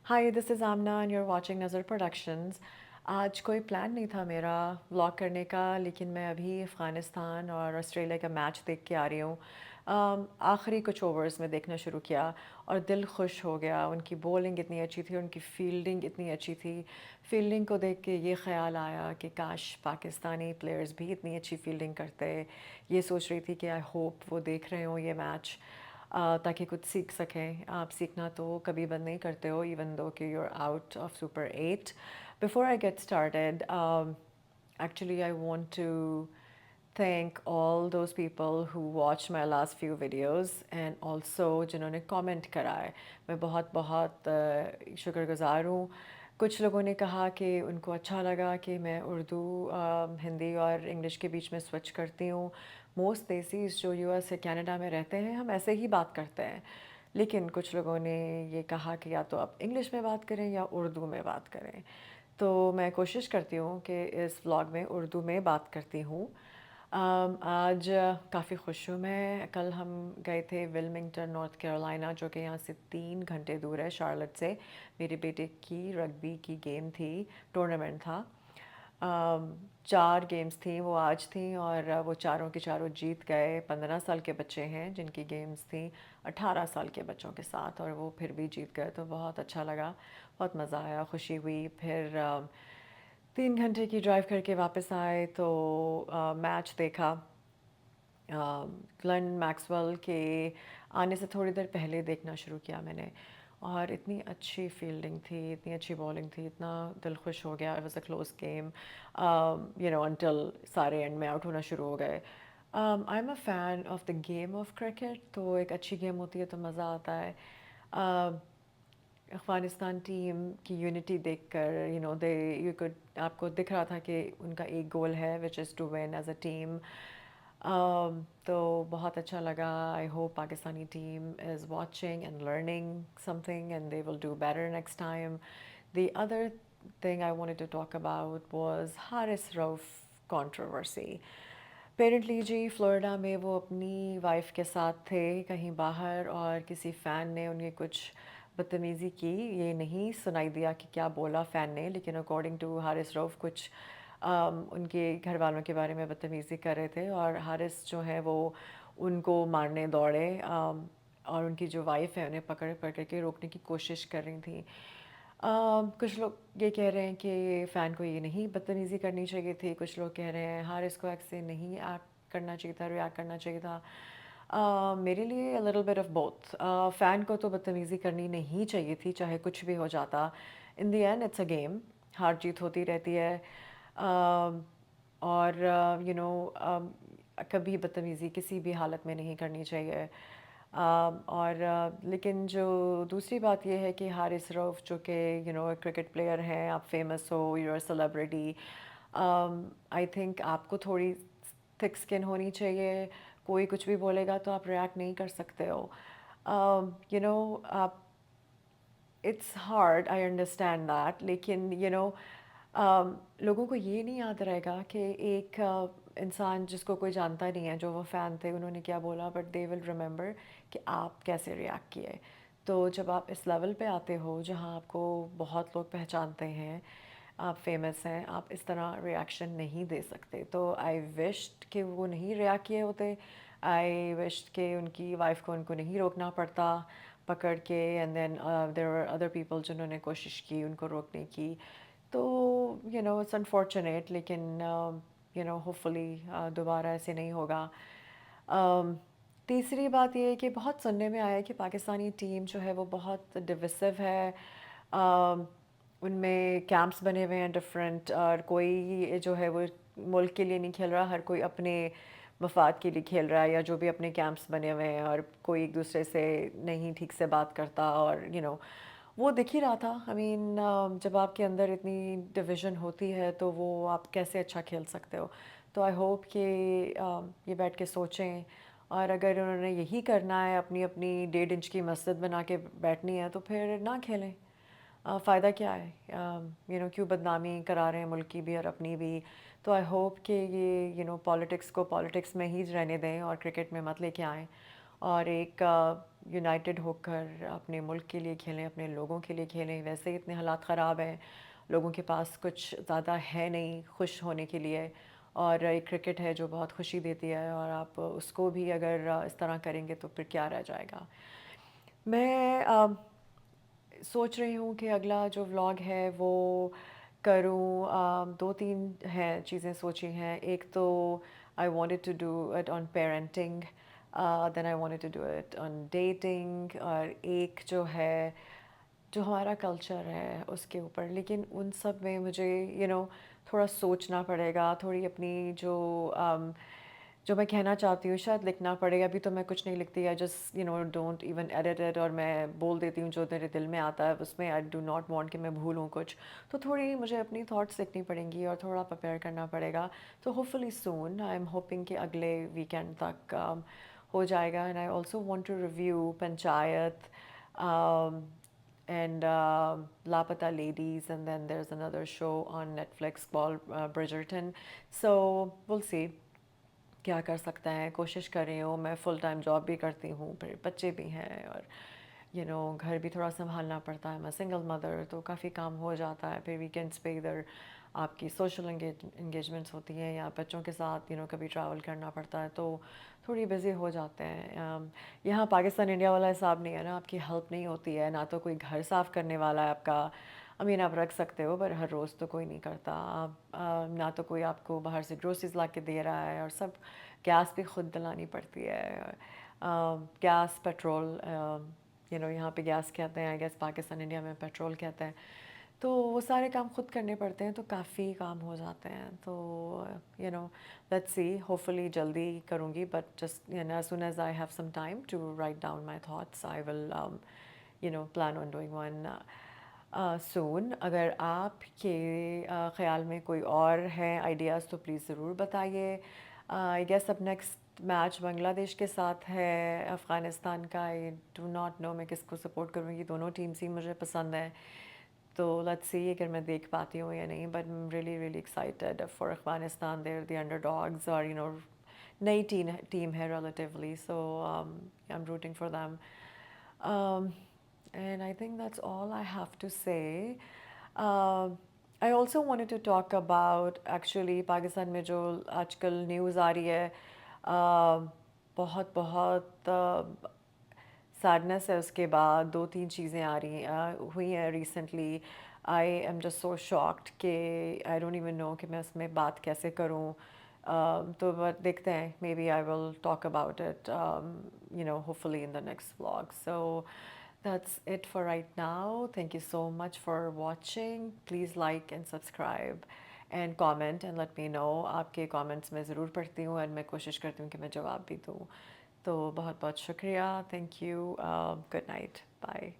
Hi this is Amna and you are watching Nazar productions. आज कोई plan नहीं था मेरा व्लॉग करने का, लेकिन मैं अभी अफ़गानिस्तान और ऑस्ट्रेलिया का मैच देख के आ रही हूँ। आखिरी कुछ ओवर्स में देखना शुरू किया और दिल खुश हो गया। उनकी बॉलिंग इतनी अच्छी थी, उनकी फील्डिंग इतनी अच्छी थी। फील्डिंग को देख के ये ख़्याल आया कि काश पाकिस्तानी प्लेयर्स भी इतनी अच्छी फील्डिंग करते। ये सोच रही थी कि आई होप वो देख रहे हों ये मैच, ताकि कुछ सीख सकें। आप सीखना तो कभी बंद नहीं करते हो, इवन दो कि you're out of Super 8. Before I get started, actually I want to thank all those people who watched my last few videos and also जिन्होंने comment करा है। मैं बहुत बहुत शुक्रगुज़ार हूँ। कुछ लोगों ने कहा कि उनको अच्छा लगा कि मैं उर्दू, हिंदी और इंग्लिश के बीच में स्विच करती हूँ। मोस्ट देसीज़ जो यूएस या कनाडा में रहते हैं, हम ऐसे ही बात करते हैं। लेकिन कुछ लोगों ने ये कहा कि या तो आप इंग्लिश में बात करें या उर्दू में बात करें। तो मैं कोशिश करती हूँ कि इस व्लॉग में उर्दू में बात करती हूँ। आज काफ़ी खुश हूँ मैं। कल हम गए थे विल्मिंगटन नॉर्थ कैरोलिना, जो कि यहाँ से 3 घंटे दूर है शार्लेट से। मेरे बेटे की रग्बी की गेम थी, टूर्नामेंट था। 4 गेम्स थी, वो आज थी और वो चारों के चारों जीत गए। 15 साल के बच्चे हैं जिनकी गेम्स थी 18 साल के बच्चों के साथ, और वो फिर भी जीत गए, तो बहुत अच्छा लगा। बहुत मज़ा आया, खुशी हुई। फिर 3 घंटे की ड्राइव करके वापस आए तो मैच देखा। ग्लेन मैक्सवेल के आने से थोड़ी देर पहले देखना शुरू किया मैंने, और इतनी अच्छी फील्डिंग थी, इतनी अच्छी बॉलिंग थी, इतना दिल खुश हो गया। It was a close game, until सारे एंड में आउट होना शुरू हो गए। I am a fan of the game of cricket, तो एक अच्छी गेम होती है तो मज़ा आता है। अफ़गानिस्तान टीम की यूनिटी देखकर, दे यू कुड आपको दिख रहा था कि उनका एक गोल है, which is to win as a team. तो बहुत अच्छा लगा। I hope Pakistani team is watching and learning something and they will do better next time. The other thing I wanted to talk about was Haris Rauf controversy. Apparently ji Florida में वो अपनी wife के साथ थे कहीं बाहर, और किसी फ़ैन ने उन्हें कुछ बदतमीज़ी की। ये नहीं सुनाई दिया कि क्या बोला फ़ैन ने, लेकिन अकॉर्डिंग टू हारिस रऊफ़ कुछ उनके घर वालों के बारे में बदतमीज़ी कर रहे थे, और हारिस जो है वो उनको मारने दौड़े। और उनकी जो वाइफ है उन्हें पकड़ पकड़ के रोकने की कोशिश कर रही थी। कुछ लोग ये कह रहे हैं कि फ़ैन को ये नहीं बदतमीज़ी करनी चाहिए थी। कुछ लोग कह रहे हैं हारिस को ऐसे नहीं एक्ट करना चाहिए था, रिएक्ट करना चाहिए था। मेरे लिए little bit of both. Fan को तो बदतमीज़ी करनी नहीं चाहिए थी, चाहे कुछ भी हो जाता। In the end it's a game, हार जीत होती रहती है। और कभी बदतमीज़ी किसी भी हालत में नहीं करनी चाहिए। और लेकिन जो दूसरी बात ये है कि हारिस रऊफ़ जो कि क्रिकेट प्लेयर हैं, आप फेमस हो, you are celebrity, I think आपको थोड़ी थिक स्किन होनी चाहिए। कोई कुछ भी बोलेगा तो आप रिएक्ट नहीं कर सकते हो। आप, it's hard, I understand that, लेकिन लोगों को ये नहीं याद रहेगा कि एक इंसान जिसको कोई जानता नहीं है, जो वो फ़ैन थे, उन्होंने क्या बोला, बट दे विल रिमेंबर कि आप कैसे रिएक्ट किए। तो जब आप इस लेवल पे आते हो जहाँ आपको बहुत लोग पहचानते हैं, आप फेमस हैं, आप इस तरह रिएक्शन नहीं दे सकते। तो आई विश्ड कि वो नहीं रिएक्ट किए होते। आई विश्ड कि उनकी वाइफ को उनको नहीं रोकना पड़ता पकड़ के, and then there are other people जिन्होंने कोशिश की उनको रोकने की। तो इट्स अनफॉर्चुनेट, लेकिन होपफुली दोबारा ऐसे नहीं होगा। तीसरी बात ये है कि बहुत सुनने में आया है कि पाकिस्तानी टीम जो है वो बहुत डिविसिव है। उनमें कैंप्स बने हुए हैं डिफरेंट, और कोई जो है वो मुल्क के लिए नहीं खेल रहा, हर कोई अपने मफाद के लिए खेल रहा है, या जो भी अपने कैंप्स बने हुए हैं, और कोई एक दूसरे से नहीं ठीक से बात करता। और वो दिख ही रहा था। आई मीन जब आपके अंदर इतनी डिवीज़न होती है तो वो आप कैसे अच्छा खेल सकते हो। तो आई होप कि ये बैठ के सोचें, और अगर उन्होंने यही करना है, अपनी अपनी 1.5 इंच की मस्जिद बना के बैठनी है, तो फिर ना खेलें। फ़ायदा क्या है? क्यों बदनामी करा रहे हैं मुल्क की भी और अपनी भी। तो आई होप कि ये पॉलिटिक्स को पॉलिटिक्स में ही रहने दें और क्रिकेट में मत लेके आएँ। اور ایک یونائٹڈ ہو کر اپنے ملک کے لیے کھیلیں، اپنے لوگوں کے لیے کھیلیں. ویسے ہی اتنے حالات خراب ہیں، لوگوں کے پاس کچھ زیادہ ہے نہیں خوش ہونے کے لیے، اور ایک کرکٹ ہے جو بہت خوشی دیتی ہے، اور آپ اس کو بھی اگر اس طرح کریں گے تو پھر کیا رہ جائے گا. میں سوچ رہی ہوں کہ اگلا جو ولاگ ہے وہ کروں. دو تین ہیں چیزیں سوچی ہیں. ایک تو I wanted to do it on parenting, then I wanted to do it on dating, اور ایک جو ہے جو ہمارا کلچر ہے اس کے اوپر. لیکن ان سب میں مجھے تھوڑا سوچنا پڑے گا، تھوڑی اپنی جو میں کہنا چاہتی ہوں شاید لکھنا پڑے گا. ابھی تو میں کچھ نہیں لکھتی، I just don't even edit it, اور میں بول دیتی ہوں جو میرے دل میں آتا ہے اس میں. آئی ڈو ناٹ وانٹ کہ میں بھولوں کچھ. تو تھوڑی مجھے اپنی تھاٹس لکھنی پڑیں گی اور تھوڑا پریپیئر کرنا پڑے گا. تو hopefully soon, I am hoping کہ اگلے ویکینڈ تک ہو جائے گا. And I also want to review Panchayat and Laapataa ladies, and then there is another show on Netflix called Bridgerton. So will see کیا کر سکتا ہے. کوشش کر رہی ہوں. میں فل ٹائم جاب بھی کرتی ہوں، پھر بچے بھی ہیں، اور گھر بھی تھوڑا سنبھالنا پڑتا ہے. میں سنگل مدر، تو کافی کام ہو جاتا ہے. پھر ویکینڈس پہ ادھر آپ کی سوشل انگیجمنٹس ہوتی ہیں، یا بچوں کے ساتھ کبھی ٹریول کرنا پڑتا ہے، تو تھوڑی بزی ہو جاتے ہیں. یہاں پاکستان انڈیا والا حساب نہیں ہے نا، آپ کی ہیلپ نہیں ہوتی ہے، نہ تو کوئی گھر صاف کرنے والا ہے آپ کا. آپ رکھ سکتے ہو پر ہر روز تو کوئی نہیں کرتا. نہ تو کوئی آپ کو باہر سے گروسریز لا کے دے رہا ہے، اور سب گیس بھی خود دلانی پڑتی ہے. گیس، پیٹرول، یہاں پہ گیس کہتے ہیں، آئی گیس پاکستان انڈیا میں پیٹرول کہتے ہیں. تو وہ سارے کام خود کرنے پڑتے ہیں، تو کافی کام ہو جاتے ہیں. تو لیٹس سی، ہوپ فلی جلدی کروں گی. But just as soon as I have some time to write down my thoughts, I will plan on doing one soon. اگر آپ کے خیال میں کوئی اور ہے آئیڈیاز تو پلیز ضرور بتائیے. آئی گیس اب نیکسٹ میچ بنگلہ دیش کے ساتھ ہے، افغانستان کا. آئی ڈو ناٹ نو میں کس کو سپورٹ کروں گی. دونوں ٹیمس ہی مجھے پسند ہیں، تو لیٹس سی اگر میں دیکھ پاتی ہوں یا نہیں. But really really excited for Afghanistan. They are the underdogs, اور نئی ٹیم ہے relatively. So I am rooting for them. And I think that's all I have to say. I also wanted to talk about actually Pakistan میں جو آج کل news آ رہی ہے، بہت بہت سیڈنس ہے. اس کے بعد دو تین چیزیں آ رہی ہوئی ہیں recently. I am just so shocked کہ آئی ڈونٹ ایون نو کہ میں اس میں بات کیسے کروں. تو دیکھتے ہیں، maybe I will talk about it hopefully in the next vlog. So that's it for right now. Thank you so much for watching. Please like and subscribe and comment and let me know. آپ کے comments میں ضرور پڑھتی ہوں، اور میں کوشش کرتی ہوں کہ میں جواب بھی دوں. تو بہت بہت شکریہ. Thank you. Good night. Bye.